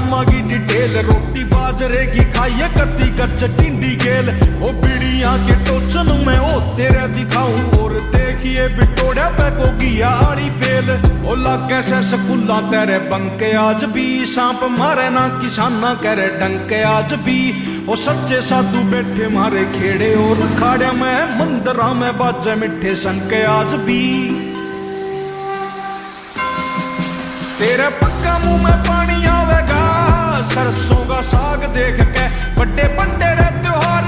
मागी डिटेल रोटी बाजरे की खाइए कत्ती कच्च टिंडी गेल ओ बीड़िया के टोचन में ओ तेरे दिखाऊं और देखिए बिटोड़े पे को गिया आड़ी बेल ओ लागे से स्कूला तेरे बंके आज भी सांप मारे ना किसाना करे डंके आज भी ओ सच्चे साधु बैठे मारे खेड़े और खाड़े में मंदिरा में बाजे मिठे संके आज भी तेरे पक्का मुंह में पानी आवेगा सरसों का साग देख के बड़े बड़े रे त्योहार